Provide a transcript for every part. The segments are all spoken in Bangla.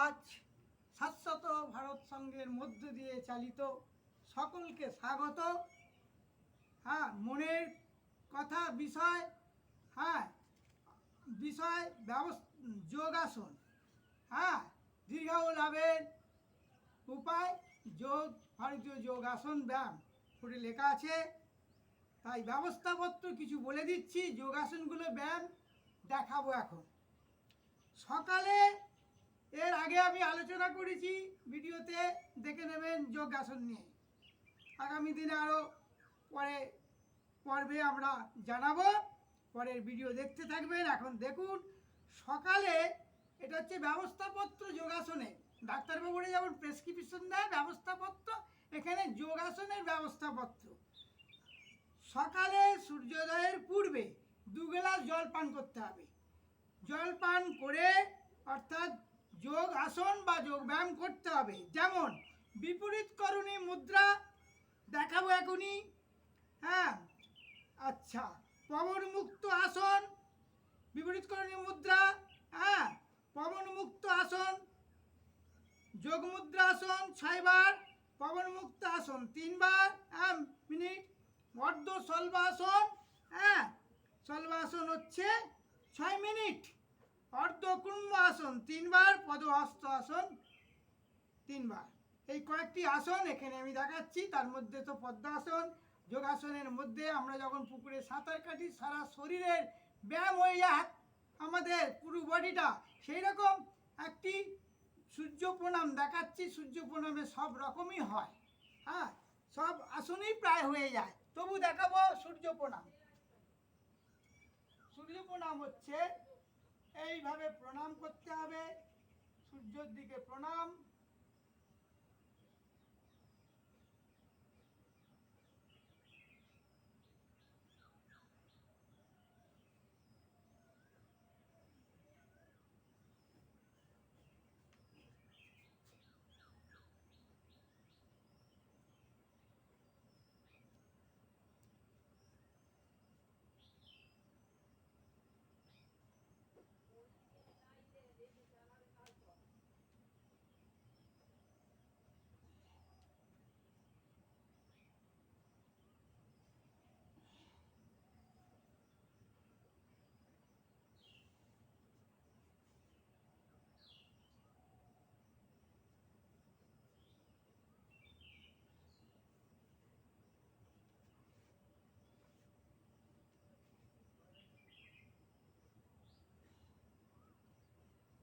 আজ শাশ্বত ভারত সংঘের মধ্য দিয়ে চালিত সকলকে স্বাগত। হ্যাঁ, মনের কথা বিষয়, হ্যাঁ বিষয় যোগাসন, হ্যাঁ দীর্ঘায়ু লাভের উপায় যোগ, ভারতীয় যোগাসন ব্যায়াম করে লেখা আছে। তাই ব্যবস্থাপত্র কিছু বলে দিচ্ছি, যোগাসনগুলো ব্যায়াম দেখাবো এখন। সকালে এর আগে আমি আলোচনা করেছি ভিডিওতে, দেখে নেবেন যোগাসন নিয়ে। আগামী দিনে আরও পর্বে আমরা জানাবো, পরের ভিডিও দেখতে থাকবেন। এখন দেখুন, সকালে এটা হচ্ছে ব্যবস্থাপত্র যোগাসনের। ডাক্তারবাবুরা যেমন প্রেসক্রিপশন দেয় ব্যবস্থাপত্র, এখানে যোগাসনের ব্যবস্থাপত্র। সকালে সূর্যোদয়ের পূর্বে 2 গ্লাস জল পান করতে হবে। জল পান করে অর্থাৎ যোগ আসন বা যোগ ব্যায়াম করতে হবে। যেমন বিপরীতকরণী মুদ্রা দেখাবো এখনই। হ্যাঁ, আচ্ছা, পবনমুক্ত আসন, বিপরীতকরণী মুদ্রা, হ্যাঁ পবনমুক্ত আসন, যোগ মুদ্রা আসন 6 বার, পবনমুক্ত আসন 3 বার, মিনিট, অর্ধ শলভাসন, হ্যাঁ শলভাসন হচ্ছে 6 মিনিট, অর্ধ কুম্ভ আসন 3 বার, পদহস্ত আসন 3 বার। এই কয়েকটি আসন এখানে আমি দেখাচ্ছি। তার মধ্যে তো পদ্মাসন, যোগাসনের মধ্যে আমরা যখন পুকুরে সাঁতার কাটি সারা শরীরের ব্যায়াম হয়ে যায়, আমাদের পুরো বডিটা। সেই রকম একটি সূর্য প্রণাম দেখাচ্ছি। সূর্য প্রণামে সব রকমই হয়, হ্যাঁ সব আসনই প্রায় হয়ে যায়, তবু দেখাবো সূর্য প্রণাম। সূর্য প্রণাম হচ্ছে এইভাবে প্রণাম করতে হবে, সূর্যের দিকে প্রণাম।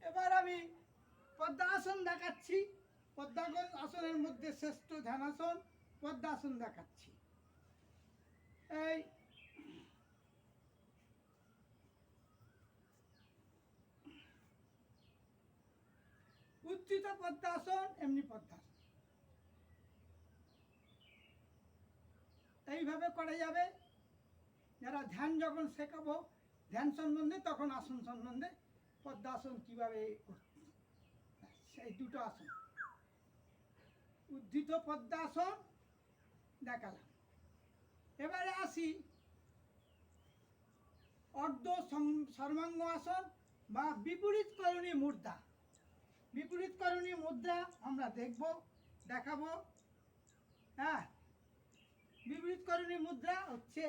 এবার আমি পদ্মাসন দেখাচ্ছি। পদ্মাসনের মধ্যে শ্রেষ্ঠ ধ্যানাসন পদ্মাসন দেখাচ্ছি। এই উত্থিত পদ্মাসন, এমনি পদ্মাসন এইভাবে করা যাবে। যারা ধ্যান যখন শেখাবো ধ্যান সম্বন্ধে, তখন আসন সম্বন্ধে, পদ্মাসন কীভাবে করতে, সেই দুটো আসন। উদ্ধৃত পদ্মাসন দেখালাম। এবারে আসি অর্ধ সর্বাঙ্গ আসন বা বিপরীতকরণী মুদ্রা। বিপরীতকরণী মুদ্রা আমরা দেখাবো। হ্যাঁ, বিপরীতকরণী মুদ্রা হচ্ছে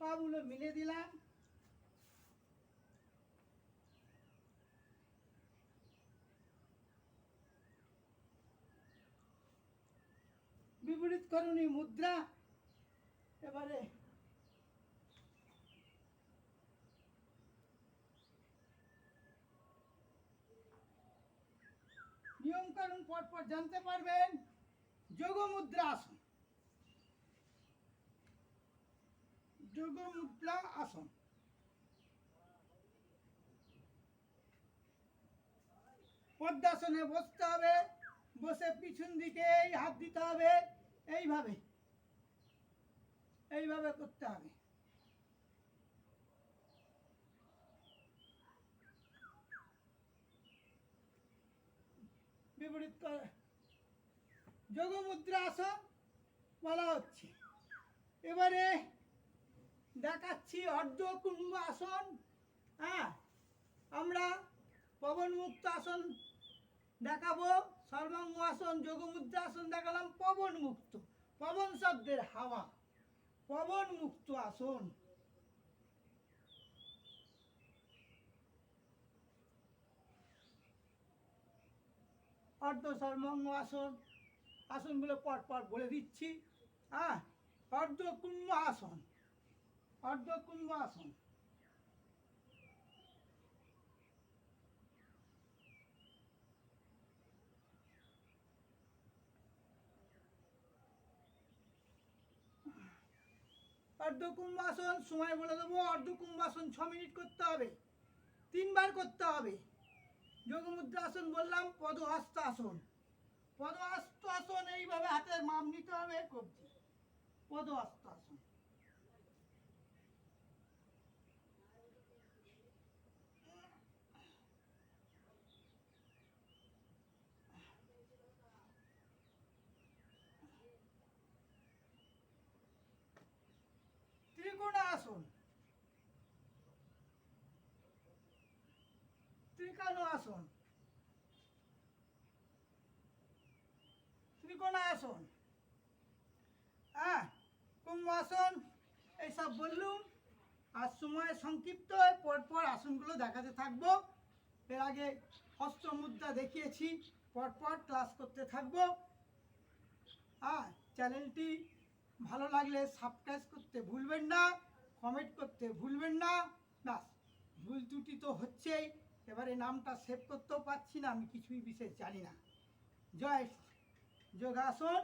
পাগুলো মিলে দিলাম, বিপরীতকরণী মুদ্রা। এবারে নিয়মকানুন পরপর জানতে পারবেন। যোগ মুদ্রা আসন, যোগ মুদ্রা আসন। পদ্মাসনে বসতে হবে, বসে পিছন দিকে হাত দিতে হবে, এইভাবে এইভাবে করতে হবে। বিপরীত যোগ মুদ্রা আসন বলা হচ্ছে। এবারে দেখাচ্ছি অর্ধ কুম্ভ আসন। হ্যাঁ, আমরা পবনমুক্ত আসন দেখাবো সর্বাঙ্গ আসন, যোগমুদ্রা আসন দেখালাম, পবন মুক্ত, পবন শব্দের হাওয়া, পবন মুক্ত আসন। অর্ধ সর্বাঙ্গ আসন, আসনগুলো পর পর বলে দিচ্ছি। হ্যাঁ, অর্ধ কুম্ভ আসন, অর্ধ কুম্ভ আসন, অর্ধকুম্ভাসন সময় বলে দেবো। অর্ধকুম্ভাসন 6 মিনিট করতে হবে, 3 বার করতে হবে। যোগমুদ্রা আসন বললাম, পদহস্ত আসন, পদহস্ত আসন এইভাবে হাতের মাপ নিতে হবে, করছি পদহস্ত আসন। ত্রিকোণ আসন, ত্রিকানো আসন, ত্রিকোণ আসন, হ্যাঁ, কুম্ভাসন, এইসব বললুম। আর সময় সংক্ষিপ্ত, পরপর আসনগুলো দেখাতে থাকবো। এর আগে হস্ত মুদ্রা দেখিয়েছি, পরপর ক্লাস করতে থাকবো। হ্যাঁ, চ্যানেলটি ভালো লাগলে সাবস্ক্রাইব করতে ভুলবেন না, কমেন্ট করতে ভুলবেন না। ব্যাস, ভুল ত্রুটি তো হচ্ছেই, এবারে নামটা সেভ করতেও পারছি না, আমি কিছুই বিশেষ জানি না। জয় যোগাসন।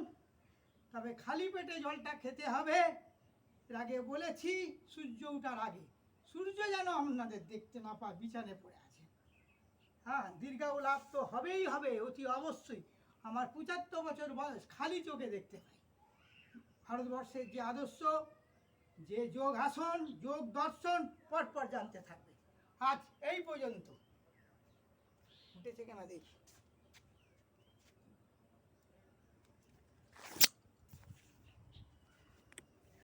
তবে খালি পেটে জলটা খেতে হবে। এর আগে বলেছি, সূর্য ওঠার আগে, সূর্য যেন আপনাদের দেখতে না পায়, বিছানে পড়ে আছে। হ্যাঁ, দীর্ঘায়ু লাভ তো হবেই হবে, অতি অবশ্যই। আমার 75 বছর বয়স, খালি চোখে দেখতে পাই। ভারতবর্ষের যে আদর্শ, যে যোগ আসন, যোগ দর্শন পরপর জানতে থাকবে। আজ এই পর্যন্ত। উঠেছে কেন দেখি।